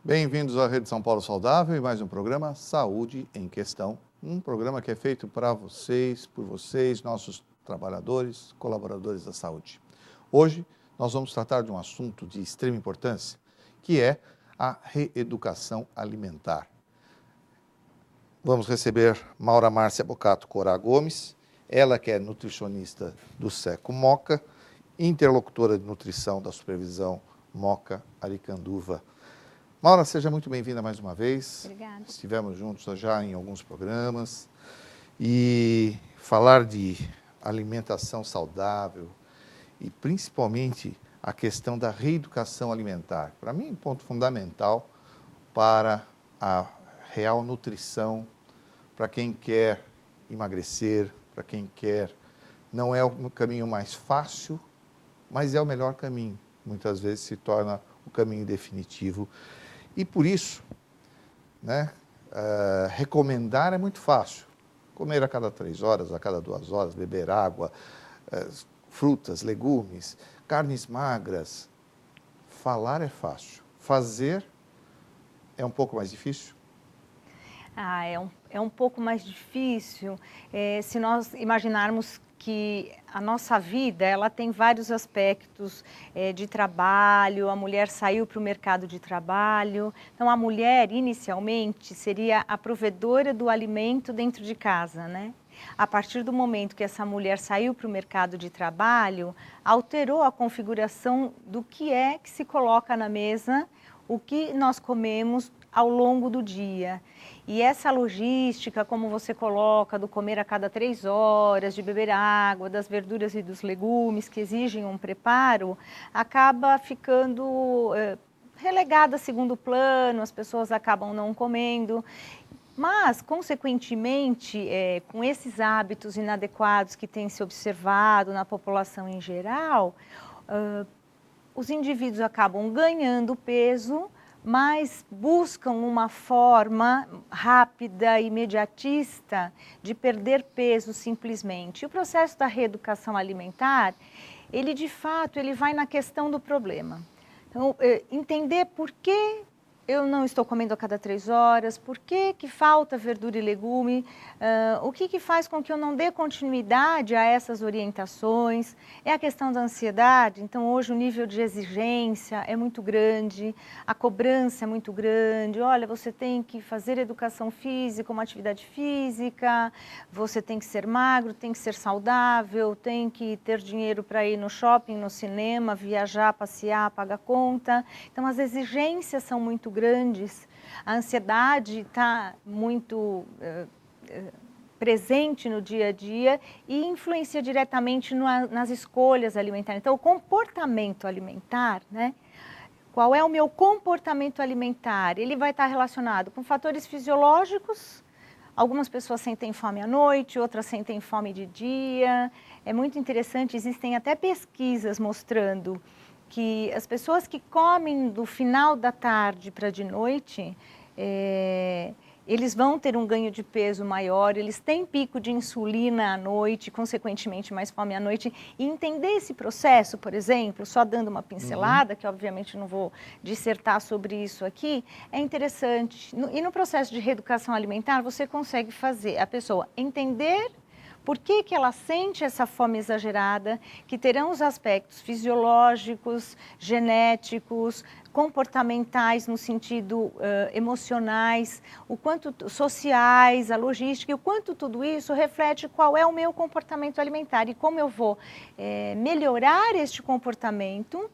Bem-vindos à Rede São Paulo Saudável e mais um programa Saúde em Questão. Um programa que é feito para vocês, por vocês, nossos trabalhadores, colaboradores da saúde. Hoje nós vamos tratar de um assunto de extrema importância, que é a reeducação alimentar. Vamos receber Maura Márcia Bocato Corá Gomes, ela que é nutricionista do SECO Moca, interlocutora de nutrição da supervisão Moca Aricanduva. Maura, seja muito bem-vinda mais uma vez. Obrigada. Estivemos juntos já em alguns programas e falar de alimentação saudável e principalmente a questão da reeducação alimentar. Para mim, é um ponto fundamental para a real nutrição, para quem quer emagrecer, para quem quer. Não é o caminho mais fácil, mas é o melhor caminho. Muitas vezes se torna o caminho definitivo. E por isso, recomendar é muito fácil. Comer a cada 3 horas, a cada 2 horas, beber água, frutas, legumes, carnes magras. Falar é fácil. Fazer é um pouco mais difícil? É um pouco mais difícil se nós imaginarmos que a nossa vida ela tem vários aspectos de trabalho, a mulher saiu para o mercado de trabalho, então a mulher inicialmente seria a provedora do alimento dentro de casa, né? A partir do momento que essa mulher saiu para o mercado de trabalho, alterou a configuração do que é que se coloca na mesa, o que nós comemos ao longo do dia. E essa logística, como você coloca, do comer a cada 3 horas, de beber água, das verduras e dos legumes, que exigem um preparo, acaba ficando relegada a segundo plano, as pessoas acabam não comendo. Mas, consequentemente, com esses hábitos inadequados que têm se observado na população em geral, os indivíduos acabam ganhando peso, mas buscam uma forma rápida, imediatista de perder peso simplesmente. E o processo da reeducação alimentar, ele de fato, ele vai na questão do problema. Então, entender por que eu não estou comendo a cada 3 horas, por que falta verdura e legume, o que faz com que eu não dê continuidade a essas orientações, é a questão da ansiedade. Então hoje o nível de exigência é muito grande, a cobrança é muito grande, olha, você tem que fazer educação física, uma atividade física, você tem que ser magro, tem que ser saudável, tem que ter dinheiro para ir no shopping, no cinema, viajar, passear, pagar conta. Então as exigências são muito grandes, a ansiedade está muito presente no dia a dia e influencia diretamente nas escolhas alimentares. Então, o comportamento alimentar, né? Qual é o meu comportamento alimentar? Ele vai estar relacionado com fatores fisiológicos. Algumas pessoas sentem fome à noite, outras sentem fome de dia. É muito interessante, existem até pesquisas mostrando que as pessoas que comem do final da tarde para de noite, eles vão ter um ganho de peso maior, eles têm pico de insulina à noite, consequentemente mais fome à noite. E entender esse processo, por exemplo, só dando uma pincelada, que obviamente não vou dissertar sobre isso aqui, é interessante. E no processo de reeducação alimentar, você consegue fazer a pessoa entender por que ela sente essa fome exagerada, que terão os aspectos fisiológicos, genéticos, comportamentais no sentido emocionais, o quanto sociais, a logística, e o quanto tudo isso reflete qual é o meu comportamento alimentar e como eu vou melhorar este comportamento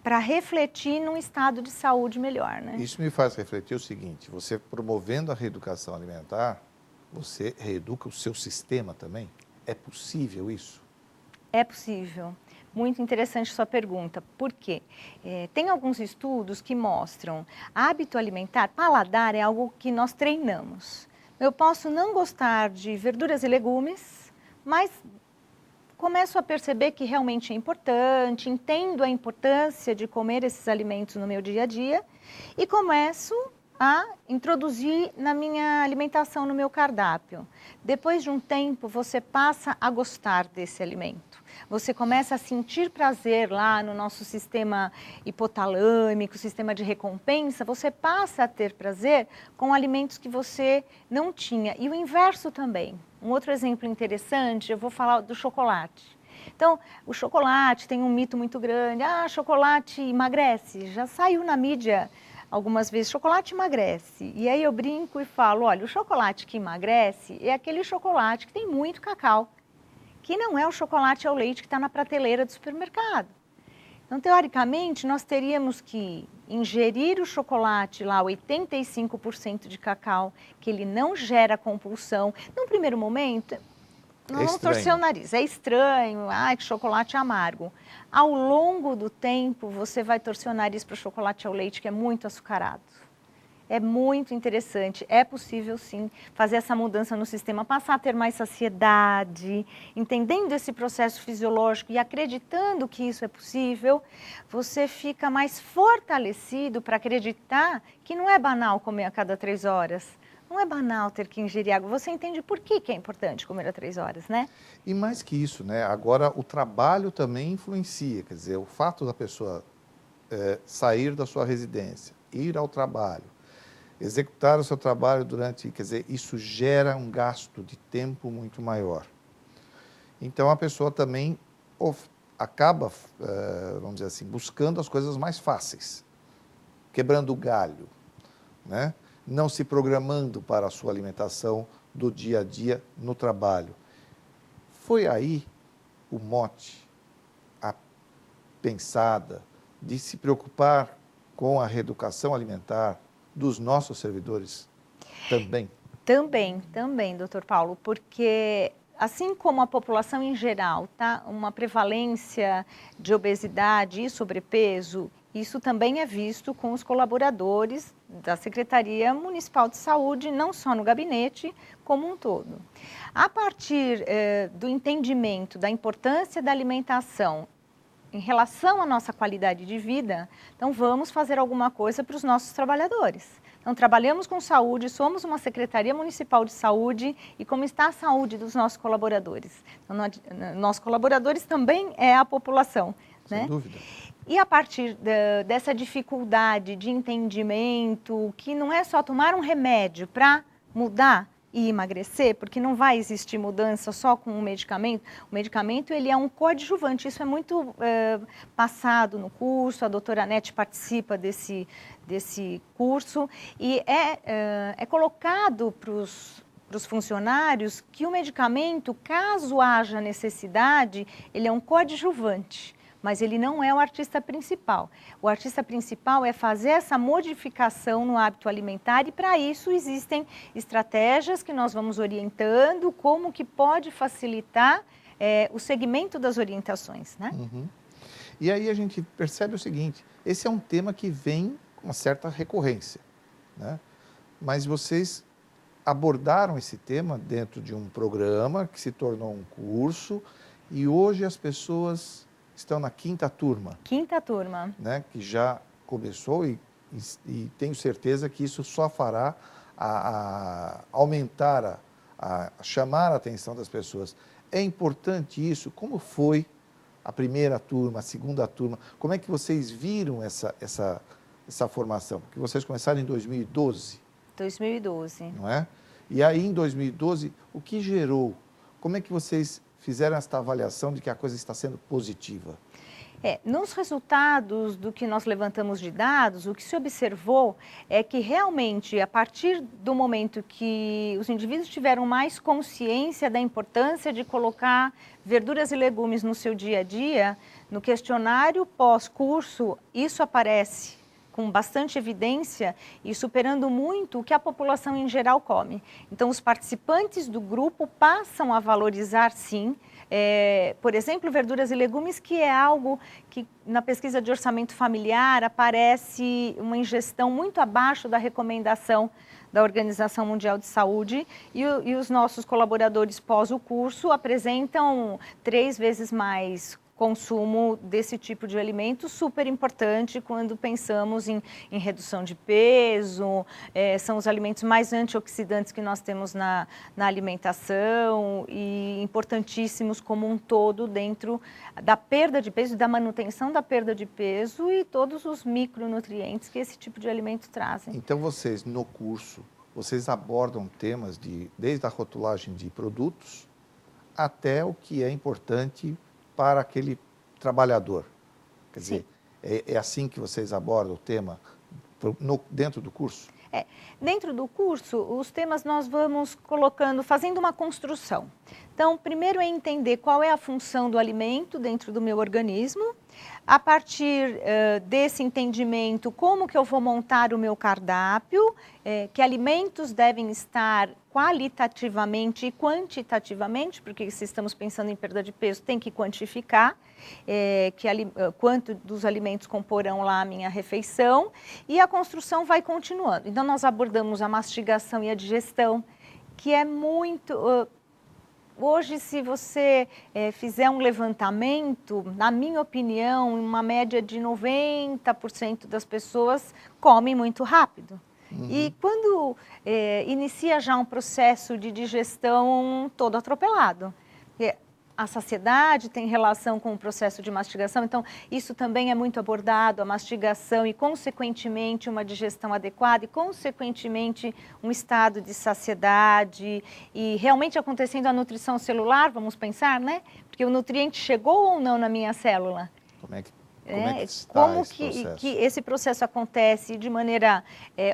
para refletir num estado de saúde melhor, né? Isso me faz refletir o seguinte, você promovendo a reeducação alimentar, você reeduca o seu sistema também? É possível isso? É possível. Muito interessante sua pergunta. Por quê? Tem alguns estudos que mostram hábito alimentar, paladar é algo que nós treinamos. Eu posso não gostar de verduras e legumes, mas começo a perceber que realmente é importante, entendo a importância de comer esses alimentos no meu dia a dia e começo a introduzir na minha alimentação, no meu cardápio. Depois de um tempo, você passa a gostar desse alimento. você começa a sentir prazer lá no nosso sistema hipotalâmico, sistema de recompensa, você passa a ter prazer com alimentos que você não tinha. E o inverso também. Um outro exemplo interessante, eu vou falar do chocolate. Então, o chocolate tem um mito muito grande, chocolate emagrece, já saiu na mídia algumas vezes, chocolate emagrece. E aí eu brinco e falo, olha, o chocolate que emagrece é aquele chocolate que tem muito cacau, que não é o chocolate ao leite que está na prateleira do supermercado. Então, teoricamente, nós teríamos que ingerir o chocolate lá, 85% de cacau, que ele não gera compulsão. Num primeiro momento, não vamos torcer o nariz, é estranho, que chocolate amargo. Ao longo do tempo, você vai torcer o nariz para o chocolate ao leite, que é muito açucarado. É muito interessante, é possível sim fazer essa mudança no sistema, passar a ter mais saciedade, entendendo esse processo fisiológico e acreditando que isso é possível, você fica mais fortalecido para acreditar que não é banal comer a cada 3 horas. Não é banal ter que ingerir água. Você entende por que é importante comer a 3 horas, né? E mais que isso, né? Agora o trabalho também influencia. Quer dizer, o fato da pessoa sair da sua residência, ir ao trabalho, executar o seu trabalho durante... Quer dizer, isso gera um gasto de tempo muito maior. Então a pessoa também acaba, vamos dizer assim, buscando as coisas mais fáceis, quebrando o galho, né? Não se programando para a sua alimentação do dia a dia no trabalho. Foi aí o mote, a pensada de se preocupar com a reeducação alimentar dos nossos servidores também? Também, doutor Paulo, porque assim como a população em geral, tá, uma prevalência de obesidade e sobrepeso, isso também é visto com os colaboradores da Secretaria Municipal de Saúde, não só no gabinete, como um todo. A partir do entendimento da importância da alimentação em relação à nossa qualidade de vida, então vamos fazer alguma coisa para os nossos trabalhadores. Então, trabalhamos com saúde, somos uma Secretaria Municipal de Saúde e como está a saúde dos nossos colaboradores? Então, nossos colaboradores também é a população, Sem né? dúvida. E a partir dessa dificuldade de entendimento, que não é só tomar um remédio para mudar e emagrecer, porque não vai existir mudança só com o medicamento ele é um coadjuvante, isso é muito passado no curso, a doutora Anete participa desse curso, e é colocado para os funcionários que o medicamento, caso haja necessidade, ele é um coadjuvante. Mas ele não é o artista principal. O artista principal é fazer essa modificação no hábito alimentar e para isso existem estratégias que nós vamos orientando, como que pode facilitar o segmento das orientações, né? Uhum. E aí a gente percebe o seguinte, esse é um tema que vem com uma certa recorrência, né? Mas vocês abordaram esse tema dentro de um programa que se tornou um curso e hoje as pessoas... estão na 5ª turma. 5ª turma. Né, que já começou e tenho certeza que isso só fará aumentar, chamar a atenção das pessoas. É importante isso? Como foi a 1ª turma, a 2ª turma? Como é que vocês viram essa formação? Porque vocês começaram em 2012. 2012. Não é? E aí, em 2012, o que gerou? Como é que vocês fizeram esta avaliação de que a coisa está sendo positiva? Nos resultados do que nós levantamos de dados, o que se observou é que realmente, a partir do momento que os indivíduos tiveram mais consciência da importância de colocar verduras e legumes no seu dia a dia, no questionário pós-curso, isso aparece com bastante evidência e superando muito o que a população em geral come. Então, os participantes do grupo passam a valorizar, sim, por exemplo, verduras e legumes, que é algo que na pesquisa de orçamento familiar aparece uma ingestão muito abaixo da recomendação da Organização Mundial de Saúde e os nossos colaboradores pós o curso apresentam 3 vezes mais consumo desse tipo de alimento, super importante quando pensamos em redução de peso, são os alimentos mais antioxidantes que nós temos na alimentação e importantíssimos como um todo dentro da perda de peso, da manutenção da perda de peso e todos os micronutrientes que esse tipo de alimento trazem. Então vocês, no curso, vocês abordam temas desde a rotulagem de produtos até o que é importante para aquele trabalhador. Quer dizer, é assim que vocês abordam o tema dentro do curso? Dentro do curso, os temas nós vamos colocando, fazendo uma construção. Então, primeiro é entender qual é a função do alimento dentro do meu organismo. A partir desse entendimento, como que eu vou montar o meu cardápio, que alimentos devem estar qualitativamente e quantitativamente, porque se estamos pensando em perda de peso, tem que quantificar quanto dos alimentos comporão lá a minha refeição, e a construção vai continuando. Então, nós abordamos a mastigação e a digestão, que é muito... Hoje, se você fizer um levantamento, na minha opinião, uma média de 90% das pessoas comem muito rápido. E quando inicia já um processo de digestão todo atropelado, a saciedade tem relação com o processo de mastigação, então isso também é muito abordado, a mastigação e, consequentemente, uma digestão adequada e, consequentemente, um estado de saciedade e realmente acontecendo a nutrição celular, vamos pensar, né? Porque o nutriente chegou ou não na minha célula? Como que esse processo acontece de maneira,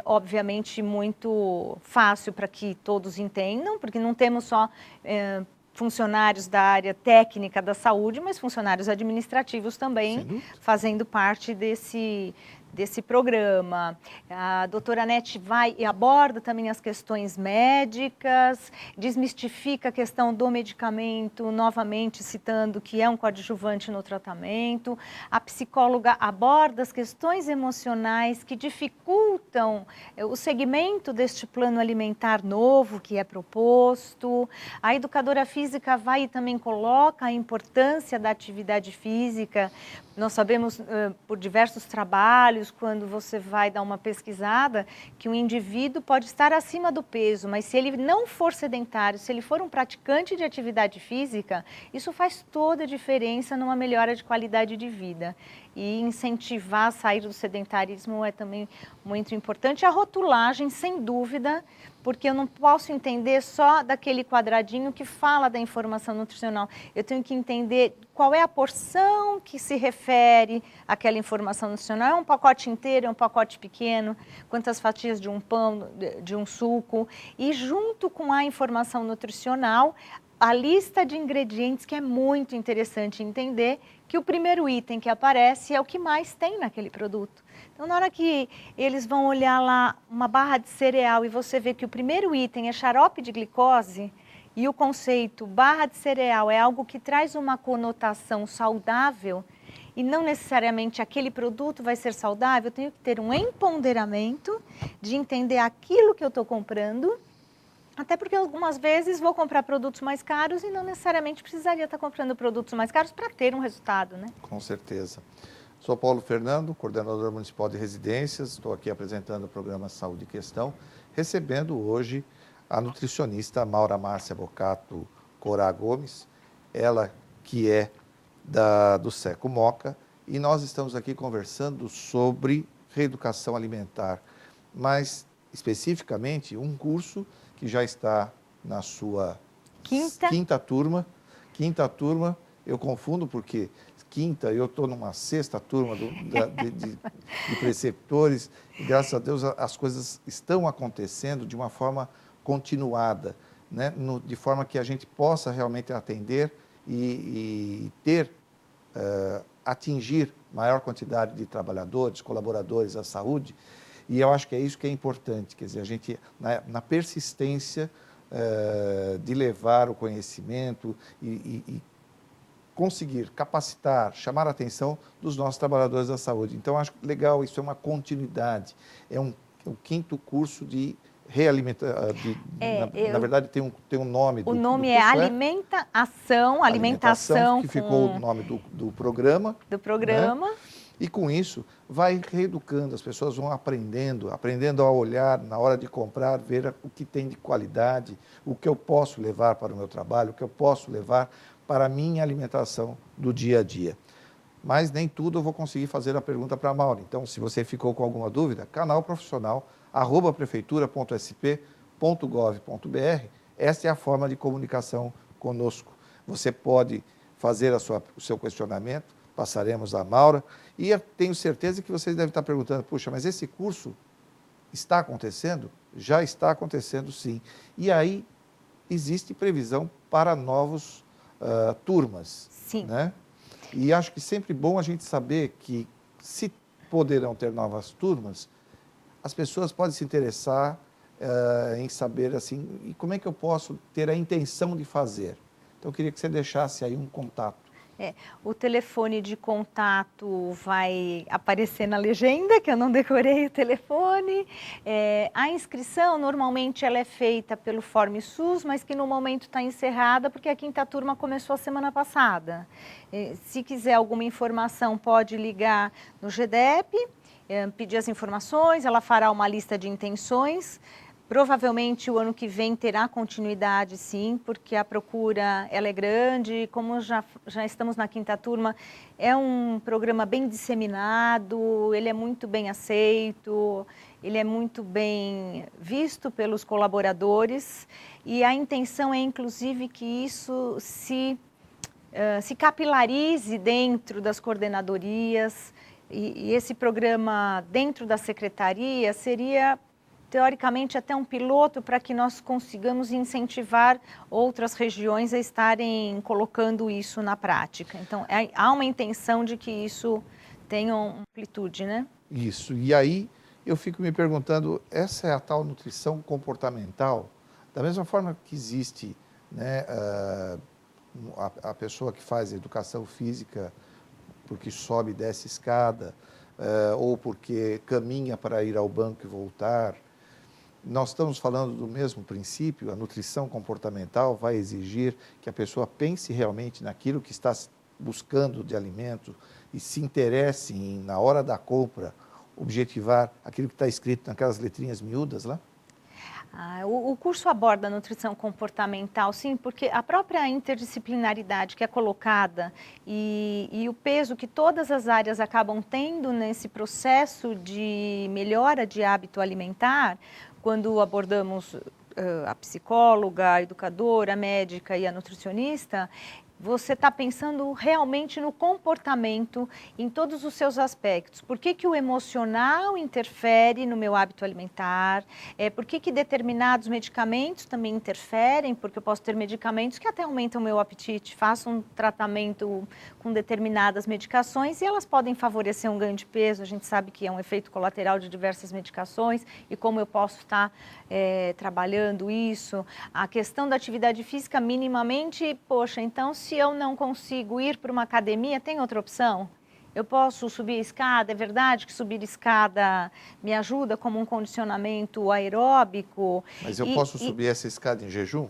obviamente, muito fácil para que todos entendam, porque não temos só funcionários da área técnica da saúde, mas funcionários administrativos também fazendo parte desse programa. A doutora Nete vai e aborda também as questões médicas, desmistifica a questão do medicamento, novamente citando que é um coadjuvante no tratamento. A psicóloga aborda as questões emocionais que dificultam o segmento deste plano alimentar novo que é proposto. A educadora física vai e também coloca a importância da atividade física. Nós sabemos por diversos trabalhos, quando você vai dar uma pesquisada, que um indivíduo pode estar acima do peso, mas se ele não for sedentário, se ele for um praticante de atividade física, isso faz toda a diferença numa melhora de qualidade de vida. E incentivar a sair do sedentarismo é também muito importante. A rotulagem, sem dúvida, porque eu não posso entender só daquele quadradinho que fala da informação nutricional. Eu tenho que entender qual é a porção que se refere àquela informação nutricional. É um pacote inteiro, é um pacote pequeno, quantas fatias de um pão, de um suco. E junto com a informação nutricional, a lista de ingredientes, que é muito interessante entender que o primeiro item que aparece é o que mais tem naquele produto. Então, na hora que eles vão olhar lá uma barra de cereal e você vê que o primeiro item é xarope de glicose e o conceito barra de cereal é algo que traz uma conotação saudável e não necessariamente aquele produto vai ser saudável, eu tenho que ter um empoderamento de entender aquilo que eu estou comprando. Até porque algumas vezes vou comprar produtos mais caros e não necessariamente precisaria estar comprando produtos mais caros para ter um resultado, né? Com certeza. Sou Paulo Fernando, coordenador municipal de residências, estou aqui apresentando o programa Saúde em Questão, recebendo hoje a nutricionista Maura Márcia Bocato Corá Gomes, ela que é do Seco Moca, e nós estamos aqui conversando sobre reeducação alimentar, mas especificamente um curso que já está na sua quinta turma. Eu confundo porque quinta, eu estou numa sexta turma de preceptores, e graças a Deus as coisas estão acontecendo de uma forma continuada, né? De forma que a gente possa realmente atender e atingir maior quantidade de trabalhadores, colaboradores da saúde. E eu acho que é isso que é importante, quer dizer, a gente, na persistência de levar o conhecimento e conseguir capacitar, chamar a atenção dos nossos trabalhadores da saúde. Então, acho legal, isso é uma continuidade, é o quinto curso de na verdade tem um nome o nome é alimentação que ficou o nome do programa. Do programa. Né? E com isso vai reeducando, as pessoas vão aprendendo a olhar na hora de comprar, ver o que tem de qualidade, o que eu posso levar para o meu trabalho, o que eu posso levar para a minha alimentação do dia a dia. Mas nem tudo eu vou conseguir fazer a pergunta para a Maura. Então, se você ficou com alguma dúvida, canal profissional, @prefeitura.sp.gov.br, essa é a forma de comunicação conosco. Você pode fazer o seu questionamento, passaremos a Maura, e eu tenho certeza que vocês devem estar perguntando, puxa, mas esse curso está acontecendo? Já está acontecendo, sim. E aí existe previsão para novos turmas. Sim. Né? E acho que sempre bom a gente saber que, se poderão ter novas turmas, as pessoas podem se interessar em saber assim, e como é que eu posso ter a intenção de fazer. Então, eu queria que você deixasse aí um contato. O telefone de contato vai aparecer na legenda, que eu não decorei o telefone. A inscrição, normalmente, ela é feita pelo Form SUS, mas que no momento está encerrada, porque a 5ª turma começou a semana passada. Se quiser alguma informação, pode ligar no GDEP, pedir as informações, ela fará uma lista de intenções. Provavelmente o ano que vem terá continuidade, sim, porque a procura ela é grande. Como já estamos na 5ª turma, é um programa bem disseminado, ele é muito bem aceito, ele é muito bem visto pelos colaboradores, e a intenção é, inclusive, que isso se capilarize dentro das coordenadorias, e esse programa dentro da secretaria seria, teoricamente, até um piloto para que nós consigamos incentivar outras regiões a estarem colocando isso na prática. Então, há uma intenção de que isso tenha uma amplitude, né? Isso. E aí eu fico me perguntando, essa é a tal nutrição comportamental? Da mesma forma que existe, né, a pessoa que faz educação física porque sobe e desce escada, ou porque caminha para ir ao banco e voltar. Nós estamos falando do mesmo princípio. A nutrição comportamental vai exigir que a pessoa pense realmente naquilo que está buscando de alimento e se interesse em, na hora da compra, objetivar aquilo que está escrito naquelas letrinhas miúdas lá? O curso aborda a nutrição comportamental, sim, porque a própria interdisciplinaridade que é colocada e o peso que todas as áreas acabam tendo nesse processo de melhora de hábito alimentar, quando abordamos a psicóloga, a educadora, a médica e a nutricionista, você está pensando realmente no comportamento em todos os seus aspectos. Por que o emocional interfere no meu hábito alimentar? Por que determinados medicamentos também interferem? Porque eu posso ter medicamentos que até aumentam o meu apetite. Faço um tratamento com determinadas medicações e elas podem favorecer um ganho de peso. A gente sabe que é um efeito colateral de diversas medicações e como eu posso estar trabalhando isso. A questão da atividade física minimamente, poxa, então se eu não consigo ir para uma academia, tem outra opção? Eu posso subir a escada, é verdade que subir escada me ajuda como um condicionamento aeróbico. Mas eu posso subir essa escada em jejum?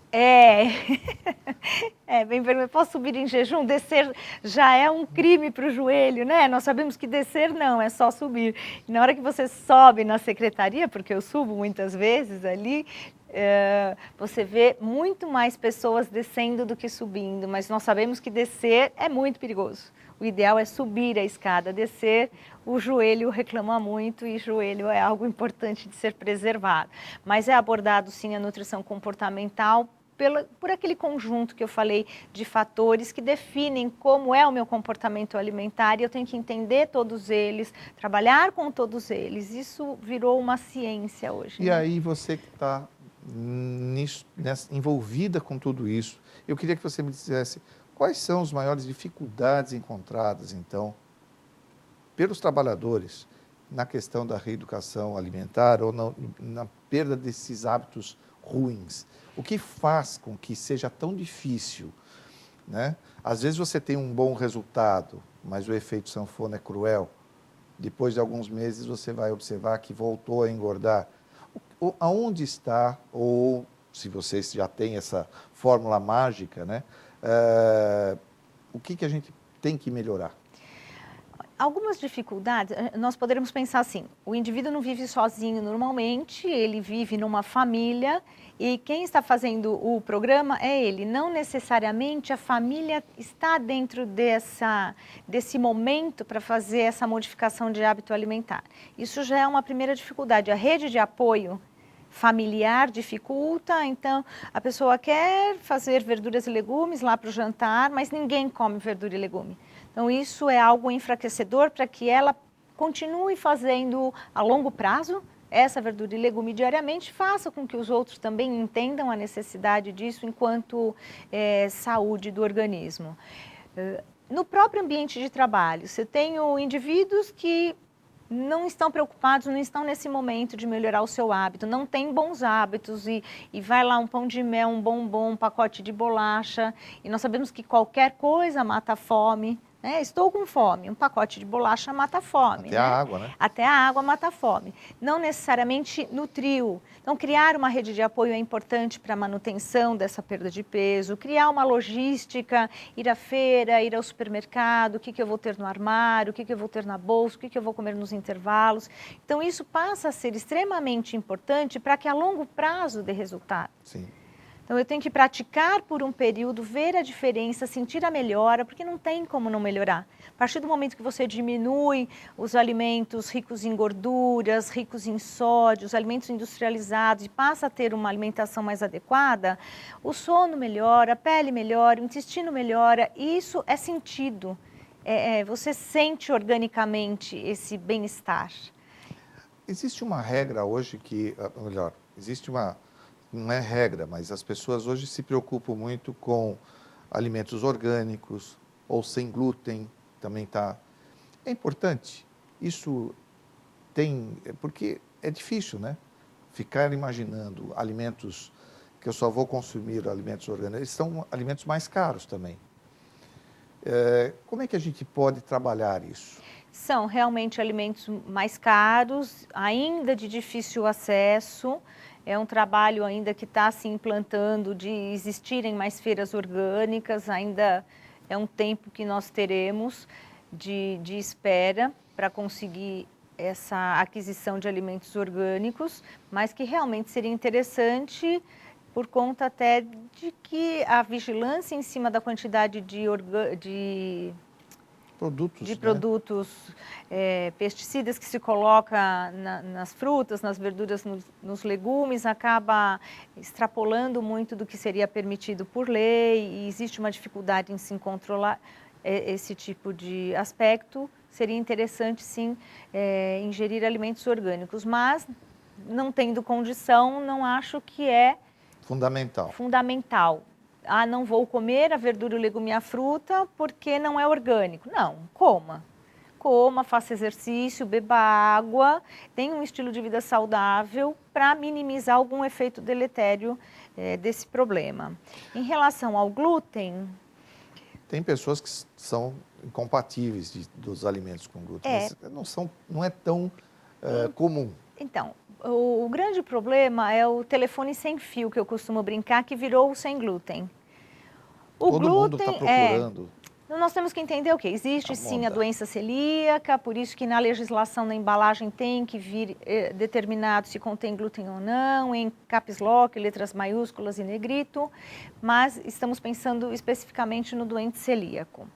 Bem perguntado. Posso subir em jejum? Descer já é um crime para o joelho, né? Nós sabemos que descer não, é só subir. E na hora que você sobe na secretaria, porque eu subo muitas vezes ali, você vê muito mais pessoas descendo do que subindo, mas nós sabemos que descer é muito perigoso. O ideal é subir a escada, descer, o joelho reclama muito e joelho é algo importante de ser preservado. Mas é abordado sim a nutrição comportamental por aquele conjunto que eu falei de fatores que definem como é o meu comportamento alimentar e eu tenho que entender todos eles, trabalhar com todos eles. Isso virou uma ciência hoje. E aí você que está envolvida com tudo isso, eu queria que você me dissesse quais são as maiores dificuldades encontradas, então, pelos trabalhadores na questão da reeducação alimentar ou na perda desses hábitos ruins. O que faz com que seja tão difícil, né? Às vezes você tem um bom resultado, mas o efeito sanfona é cruel. Depois de alguns meses você vai observar que voltou a engordar. aonde está, ou se vocês já têm essa fórmula mágica, né? O que a gente tem que melhorar? Algumas dificuldades, nós poderíamos pensar assim, o indivíduo não vive sozinho normalmente, ele vive numa família e quem está fazendo o programa é ele. Não necessariamente a família está dentro desse momento para fazer essa modificação de hábito alimentar. Isso já é uma primeira dificuldade. A rede de apoio familiar dificulta, então a pessoa quer fazer verduras e legumes lá para o jantar, mas ninguém come verdura e legume. Então isso é algo enfraquecedor para que ela continue fazendo a longo prazo essa verdura e legume diariamente, faça com que os outros também entendam a necessidade disso enquanto saúde do organismo. No próprio ambiente de trabalho, você tem indivíduos que não estão preocupados, não estão nesse momento de melhorar o seu hábito, não tem bons hábitos e vai lá um pão de mel, um bombom, um pacote de bolacha, e nós sabemos que qualquer coisa mata a fome. Estou com fome, um pacote de bolacha mata a fome. Até a água, né? Até a água mata a fome. Não necessariamente nutriu. Então, criar uma rede de apoio é importante para a manutenção dessa perda de peso, criar uma logística, ir à feira, ir ao supermercado, o que eu vou ter no armário, o que eu vou ter na bolsa, o que eu vou comer nos intervalos. Então, isso passa a ser extremamente importante para que a longo prazo dê resultado. Sim. Então, eu tenho que praticar por um período, ver a diferença, sentir a melhora, porque não tem como não melhorar. A partir do momento que você diminui os alimentos ricos em gorduras, ricos em sódio, os alimentos industrializados e passa a ter uma alimentação mais adequada, o sono melhora, a pele melhora, o intestino melhora, e isso é sentido. Você sente organicamente esse bem-estar. Existe uma regra hoje que, melhor, existe uma... Não é regra, mas as pessoas hoje se preocupam muito com alimentos orgânicos ou sem glúten, também está. É importante. Isso porque é difícil, né? Ficar imaginando alimentos que eu só vou consumir alimentos orgânicos, eles são alimentos mais caros também. Como é que a gente pode trabalhar isso? São realmente alimentos mais caros, ainda de difícil acesso. É um trabalho ainda que está se implantando de existirem mais feiras orgânicas, ainda é um tempo que nós teremos de espera para conseguir essa aquisição de alimentos orgânicos, mas que realmente seria interessante por conta até de que a vigilância em cima da quantidade de produtos, pesticidas que se coloca nas frutas, nas verduras, nos legumes, acaba extrapolando muito do que seria permitido por lei e existe uma dificuldade em se controlar esse tipo de aspecto. Seria interessante, sim, ingerir alimentos orgânicos, mas não tendo condição, não acho que é fundamental. Não vou comer a verdura, o legume e a fruta porque não é orgânico. Não, coma, faça exercício, beba água, tenha um estilo de vida saudável para minimizar algum efeito deletério desse problema. Em relação ao glúten... Tem pessoas que são incompatíveis dos alimentos com glúten, mas não é tão comum. Então, o grande problema é o telefone sem fio, que eu costumo brincar, que virou o sem glúten. Todo mundo está procurando. Nós temos que entender o que existe sim a doença celíaca, por isso que na legislação da embalagem tem que vir determinado se contém glúten ou não, em caps lock, letras maiúsculas e negrito, mas estamos pensando especificamente no doente celíaco.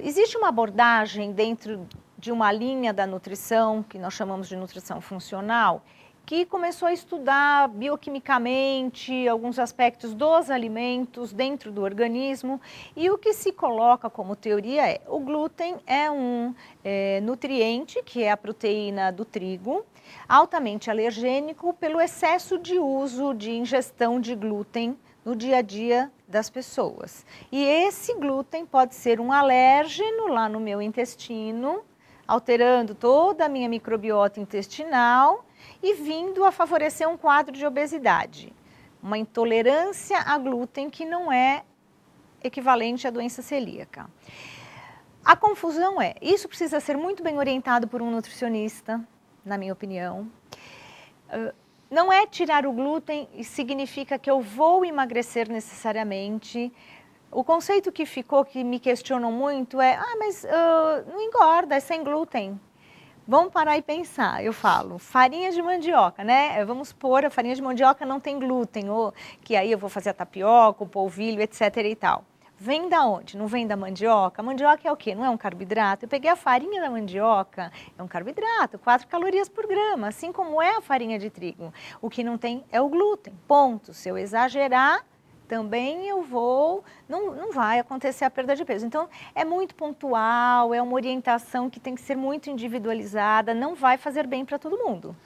Existe uma abordagem dentro de uma linha da nutrição, que nós chamamos de nutrição funcional, que começou a estudar bioquimicamente alguns aspectos dos alimentos dentro do organismo, e o que se coloca como teoria o glúten é um nutriente, que é a proteína do trigo, altamente alergênico pelo excesso de uso de ingestão de glúten no dia a dia das pessoas. E esse glúten pode ser um alérgeno lá no meu intestino, alterando toda a minha microbiota intestinal e vindo a favorecer um quadro de obesidade. Uma intolerância a glúten que não é equivalente à doença celíaca. A confusão isso precisa ser muito bem orientado por um nutricionista, na minha opinião. não é tirar o glúten e significa que eu vou emagrecer necessariamente. O conceito que ficou, que me questionam muito é, mas não engorda, é sem glúten. Vamos parar e pensar, eu falo, farinha de mandioca, né? Vamos pôr, a farinha de mandioca não tem glúten, ou que aí eu vou fazer a tapioca, o polvilho, etc e tal. Vem da onde? Não vem da mandioca? A mandioca é o quê? Não é um carboidrato? Eu peguei a farinha da mandioca, é um carboidrato, 4 calorias por grama, assim como é a farinha de trigo. O que não tem é o glúten, ponto. Se eu exagerar, também não vai acontecer a perda de peso. Então, é muito pontual, é uma orientação que tem que ser muito individualizada, não vai fazer bem para todo mundo.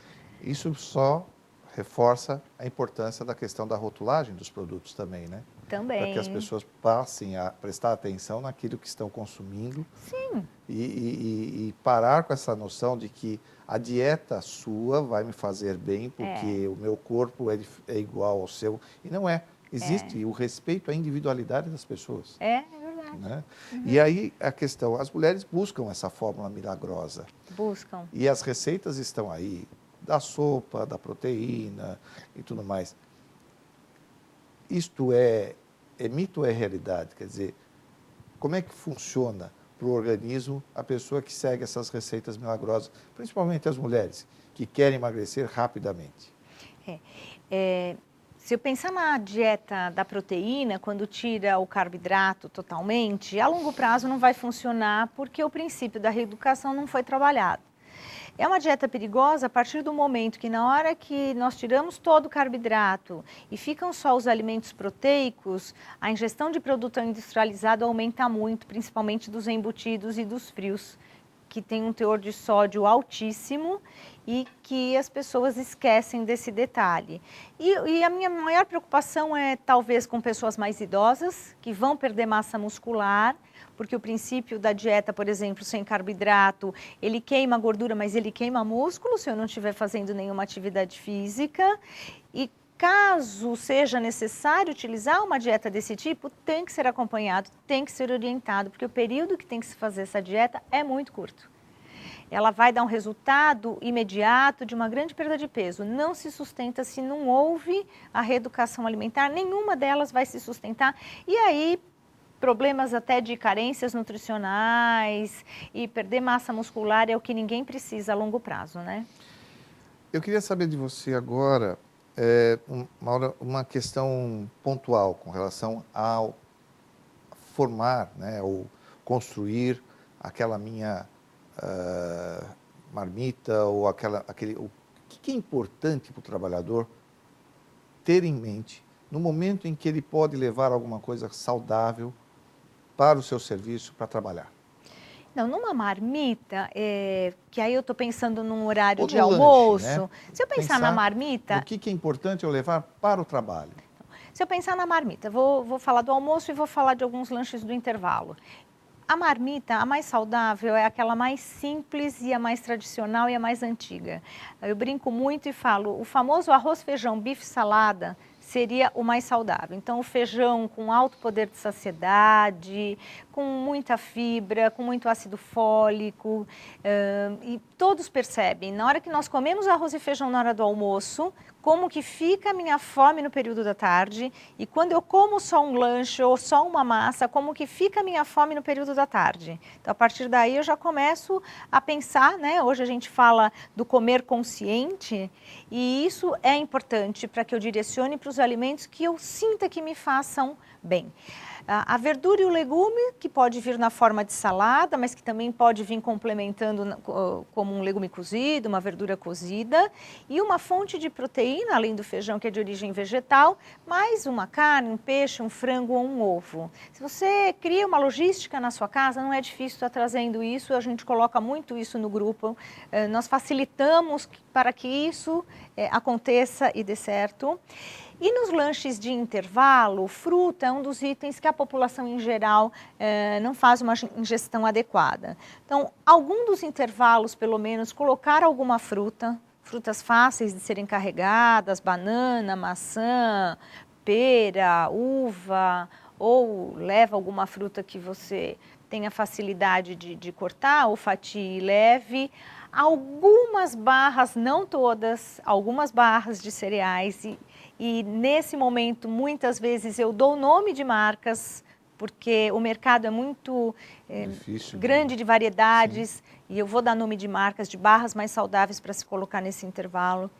Isso só reforça a importância da questão da rotulagem dos produtos também, né? Também. Para que as pessoas passem a prestar atenção naquilo que estão consumindo. Sim. E parar com essa noção de que a dieta sua vai me fazer bem porque o meu corpo é igual ao seu. E não é. Existe o respeito à individualidade das pessoas. É verdade. Né? Uhum. E aí a questão, as mulheres buscam essa fórmula milagrosa. Buscam. E as receitas estão aí, da sopa, da proteína e tudo mais. Isto é mito ou é realidade? Quer dizer, como é que funciona para o organismo a pessoa que segue essas receitas milagrosas, principalmente as mulheres que querem emagrecer rapidamente? Se eu pensar na dieta da proteína, quando tira o carboidrato totalmente, a longo prazo não vai funcionar porque o princípio da reeducação não foi trabalhado. É uma dieta perigosa a partir do momento que, na hora que nós tiramos todo o carboidrato e ficam só os alimentos proteicos, a ingestão de produto industrializado aumenta muito, principalmente dos embutidos e dos frios, que tem um teor de sódio altíssimo e que as pessoas esquecem desse detalhe. E a minha maior preocupação é talvez com pessoas mais idosas, que vão perder massa muscular, porque o princípio da dieta, por exemplo, sem carboidrato, ele queima gordura, mas ele queima músculo se eu não estiver fazendo nenhuma atividade física. E caso seja necessário utilizar uma dieta desse tipo, tem que ser acompanhado, tem que ser orientado, porque o período que tem que se fazer essa dieta é muito curto. Ela vai dar um resultado imediato de uma grande perda de peso. Não se sustenta se não houve a reeducação alimentar, nenhuma delas vai se sustentar. E aí, problemas até de carências nutricionais e perder massa muscular é o que ninguém precisa a longo prazo, né? Eu queria saber de você agora uma questão pontual com relação ao formar, né, ou construir aquela minha marmita ou aquele. O que é importante para o trabalhador ter em mente no momento em que ele pode levar alguma coisa saudável para o seu serviço, para trabalhar? Não, numa marmita, que aí eu estou pensando num horário ou de lanche, almoço, né? Se eu pensar na marmita... O que é importante eu levar para o trabalho? Se eu pensar na marmita, vou falar do almoço e vou falar de alguns lanches do intervalo. A marmita, a mais saudável, é aquela mais simples e a mais tradicional e a mais antiga. Eu brinco muito e falo, o famoso arroz, feijão, bife, salada seria o mais saudável. Então, o feijão com alto poder de saciedade, com muita fibra, com muito ácido fólico, e todos percebem, na hora que nós comemos arroz e feijão na hora do almoço, como que fica a minha fome no período da tarde, e quando eu como só um lanche ou só uma massa, como que fica a minha fome no período da tarde. Então, a partir daí, eu já começo a pensar, né? Hoje a gente fala do comer consciente, e isso é importante para que eu direcione para os alimentos que eu sinta que me façam bem. A verdura e o legume, que pode vir na forma de salada, mas que também pode vir complementando como um legume cozido, uma verdura cozida, e uma fonte de proteína, além do feijão, que é de origem vegetal, mais uma carne, um peixe, um frango ou um ovo. Se você cria uma logística na sua casa, não é difícil estar trazendo isso, a gente coloca muito isso no grupo, nós facilitamos para que isso aconteça e dê certo. E nos lanches de intervalo, fruta é um dos itens que a população em geral não faz uma ingestão adequada. Então, algum dos intervalos, pelo menos, colocar alguma fruta, frutas fáceis de serem carregadas, banana, maçã, pera, uva, ou leva alguma fruta que você tenha facilidade de cortar, ou fatie e leve. Algumas barras, não todas, algumas barras de cereais e nesse momento, muitas vezes, eu dou o nome de marcas, porque o mercado é muito grande de variedades, sim, e eu vou dar nome de marcas, de barras mais saudáveis para se colocar nesse intervalo.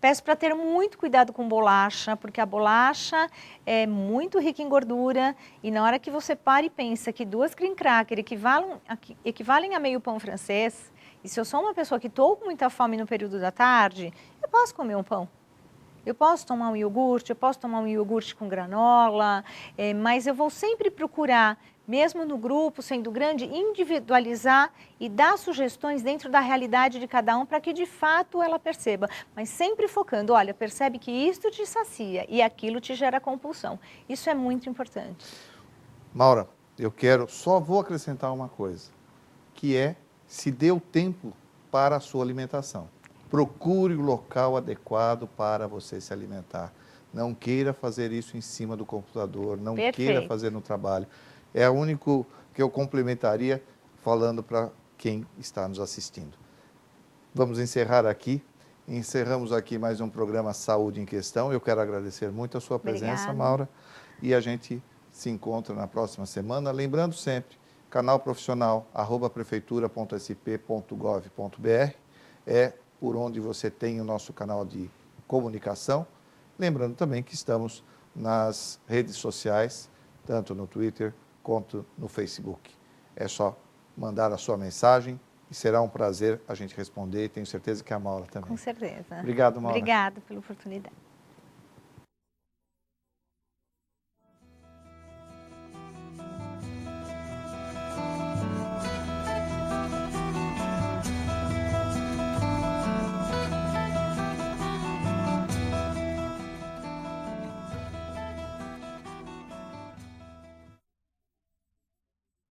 Peço para ter muito cuidado com bolacha, porque a bolacha é muito rica em gordura e na hora que você para e pensa que 2 cream cracker equivalem a meio pão francês, e se eu sou uma pessoa que estou com muita fome no período da tarde, eu posso comer um pão. Eu posso tomar um iogurte, eu posso tomar um iogurte com granola, mas eu vou sempre procurar, mesmo no grupo, sendo grande, individualizar e dar sugestões dentro da realidade de cada um para que de fato ela perceba. Mas sempre focando, olha, percebe que isto te sacia e aquilo te gera compulsão. Isso é muito importante. Maura, só vou acrescentar uma coisa, que é se dê o tempo para a sua alimentação. Procure o local adequado para você se alimentar. Não queira fazer isso em cima do computador, não queira fazer no trabalho. É o único que eu complementaria falando para quem está nos assistindo. Vamos encerrar aqui. Encerramos aqui mais um programa Saúde em Questão. Eu quero agradecer muito a sua presença, Maura. E a gente se encontra na próxima semana. Lembrando sempre, canal profissional, @prefeitura.sp.gov.br é por onde você tem o nosso canal de comunicação. Lembrando também que estamos nas redes sociais, tanto no Twitter quanto no Facebook. É só mandar a sua mensagem e será um prazer a gente responder e tenho certeza que a Maura também. Com certeza. Obrigado, Maura. Obrigada pela oportunidade.